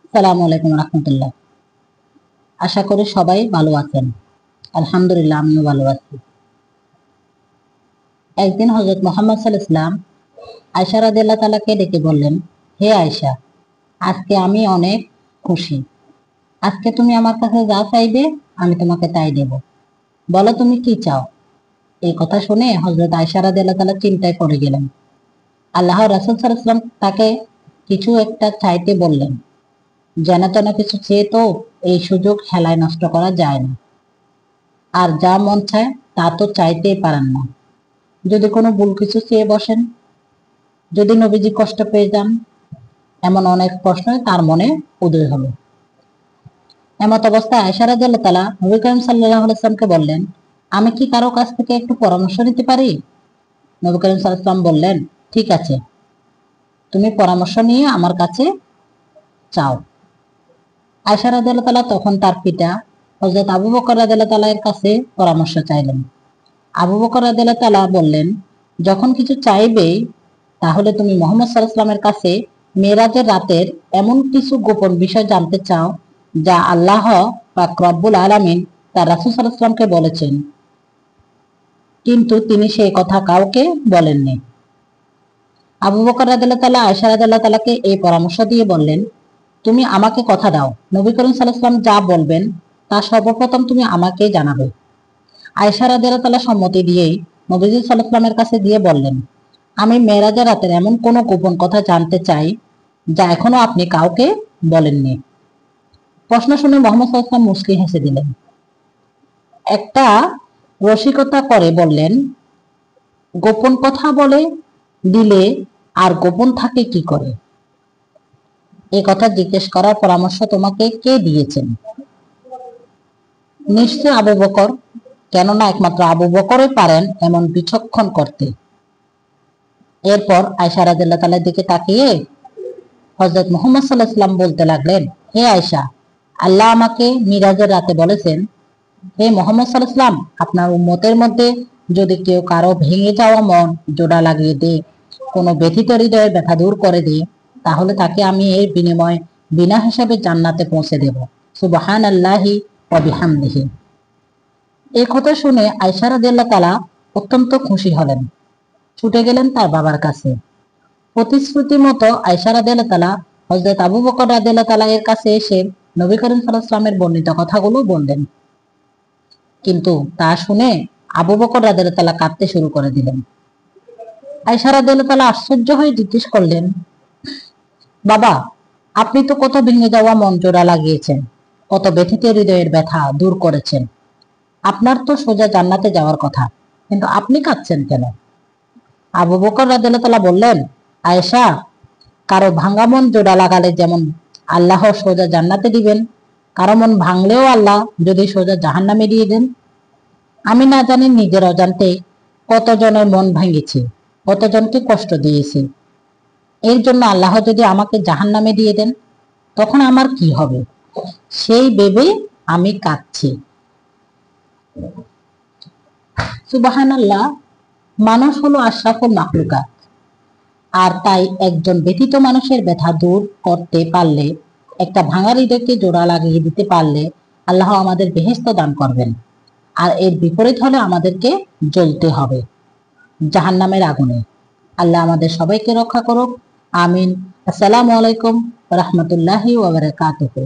আসসালামু আলাইকুম রহমতুল্লাহ। আশা করি সবাই ভালো আছেন। আলহামদুলিল্লাহ, আমিও ভালো আছি। একদিন হযরত মুহাম্মদ সাল্লাল্লাহু আলাইহি ওয়াসাল্লাম আয়েশা রাদিয়াল্লাহু তাআলাকে ডেকে বললেন, হে আয়েশা, আজকে আমি অনেক খুশি। আজকে তুমি আমার কাছে যা চাইবে আমি তোমাকে তাই দেব। বলো তুমি কি চাও? এই কথা শুনে হযরত আয়েশা রাদিয়াল্লাহু তাআলা চিন্তায় পড়ে গেলেন। আল্লাহর রাসূল সাল্লাল্লাহু আলাইহি ওয়াসাল্লাম তাকে কিছু একটা চাইতে বললেন। যেন তেন কিছু চেয়ে তো এই সুযোগ হেলায় নষ্ট করা যায় না। আর যা মন চায় তা তো চাইতেই পারেন না। যদি কোনো ভুল কিছু চেয়ে বসেন, যদি নবীজি কষ্ট পেয়ে যান, এমন অনেক প্রশ্নই তার মনে উদয় হলো। এমত অবস্থায় আয়েশা রাদিয়াল্লাহু তাআলা নবী করিম সাল্লাল্লাহু আলাইহি ওয়াসাল্লামকে বললেন, আমি কি কারো কাছ থেকে একটু পরামর্শ নিতে পারি? নবী করিম সাল্লাল্লাহু আলাইহি ওয়াসাল্লাম বললেন, ঠিক আছে, তুমি পরামর্শ নিয়ে আমার কাছে চাও। আয়েশা রাদিয়াল্লাহু তাআলা তখন তার পিতা হযরত আবু বকর রাদিয়াল্লাহু তাআলা এর কাছে পরামর্শ চাইলেন। আবু বকর রাদিয়াল্লাহু তাআলা বললেন, যখন কিছু চাইবে তাহলে তুমি মুহাম্মদ সাল্লাল্লাহু আলাইহি ওয়াসাল্লামের কাছে মেরাজের রাতের এমন কিছু গোপন বিষয় জানতে চাও যা আল্লাহ পাক রব্বুল আলামিন তার রাসূল সাল্লাল্লাহু আলাইহি ওয়াসাল্লামকে বলেছেন, কিন্তু তিনি সেই কথা কাউকে বলেননি। আবু বকর রাদিয়াল্লাহু তাআলা আয়েশা রাদিয়াল্লাহু তাআলাকে এই পরামর্শ দিয়ে বললেন, তুমি আমাকে কথা দাও, নবী করিম সাল্লাল্লাহু আলাইহি ওয়াসাল্লাম যা বলবেন তা সর্বপ্রথম তুমি আমাকে জানাবে। আয়েশা রাদিয়াল্লাহু তাআলা সম্মতি দিয়েই নবীজি সাল্লাল্লাহু আলাইহি ওয়াসাল্লামের কাছে দিয়ে বললেন, আমি মেরাজের রাতের এমন কোনো গোপন কথা জানতে চাই যা এখনো আপনি কাউকে বলেননি। প্রশ্ন শুনে মুহাম্মদ সাল্লাল্লাহু আলাইহি ওয়াসাল্লাম মুচকি হেসে দিলেন। একটা রসিকতা করে বললেন, গোপন কথা বলে দিলে আর গোপন থাকে কি করে? এই কথা জিজ্ঞেস করার পরামর্শ তোমাকে কে দিয়েছেন? নিশ্চয় আবু বকর, কেননা একমাত্র আবু বকরই পারেন এমন বিচক্ষণ করতে। এরপর আয়েশা রাদিয়াল্লাহু তাআলার দিকে তাকিয়ে হযরত মুহাম্মদ সাল্লাল্লাহু আলাইহি ওয়াসাল্লাম বলতে লাগলেন, হে আয়েশা, আল্লাহ আমাকে মিরাজের রাতে বলেছেন, হে মুহাম্মদ সাল্লাল্লাহু আলাইহি ওয়াসাল্লাম, আপনার উম্মতের মধ্যে যদি কেউ কারো ভেঙে যাওয়া মন জোড়া লাগিয়ে দেয়, কোনো ব্যথিত হৃদয়ের ব্যথা দূর করে দেয়, তাহলে তাকে আমি এর বিনিময়ে বিনা হিসাবে জান্নাতে পৌঁছে দেব। সুবহানাল্লাহি ওয়া বিহামদিহি। এই কথা শুনে আয়েশা রাদিয়াল্লাহু তাআলা অত্যন্ত খুশি হলেন। ছুটে গেলেন তার বাবার কাছে। প্রতিশ্রুতি মতো আয়েশা রাদিয়াল্লাহু তাআলা হযরত আবু বকর রাদিয়াল্লাহু তাআলা এর কাছে এসে নবী করিম সাল্লাল্লাহু আলাইহি ওয়াসাল্লামের বর্ণিত কথাগুলো বললেন। কিন্তু তা শুনে আবু বকর রাদিয়াল্লাহু তাআলা কাঁদতে শুরু করে দিলেন। আয়েশা রাদিয়াল্লাহু তাআলা আশ্চর্য হয়ে জিজ্ঞেস করলেন, বাবা, আপনি তো কত ভেঙে যাওয়া মন জোড়া লাগিয়েছেন, কত ব্যথিত হৃদয়ের ব্যথা দূর করেছেন, আপনার তো সোজা জান্নাতে যাওয়ার কথা, কিন্তু আপনি কাঁদছেন কেন? আবু বকর রাদিয়াল্লাহু তাআলা বললেন, আয়েশা, কারো ভাঙা মন জোড়া লাগালে যেমন আল্লাহ সোজা জান্নাতে দিবেন, কারো মন ভাঙলেও আল্লাহ যদি সোজা জাহান্নামে দিয়ে দেন। আমি না জানি নিজের অজান্তে কতজনের মন ভেঙেছি, কতজনকে কষ্ট দিয়েছি। এর জন্য আল্লাহ যদি আমাকে জাহান্নামে দিয়ে দেন, তখন আমার কি হবে? সেই ভেবে আমি কাঁদছি। সুবহানাল্লাহ। মানুষ হলো আশরাফুল মাখলুকাত, আর তাই একজন ব্যথিত মানুষের ব্যথা দূর করতে পারলে, একটা ভাঙা হৃদয়কে জোড়া লাগিয়ে দিতে পারলে আল্লাহ আমাদের বেহেশত দান করবেন। আর এর বিপরীত হলে আমাদেরকে জ্বলতে হবে জাহান্নামের আগুনে। আল্লাহ আমাদের সবাইকে রক্ষা করুক। আমিন। আসসালামু আলাইকুম ওয়া রাহমাতুল্লাহি ওয়া বারাকাতুহু।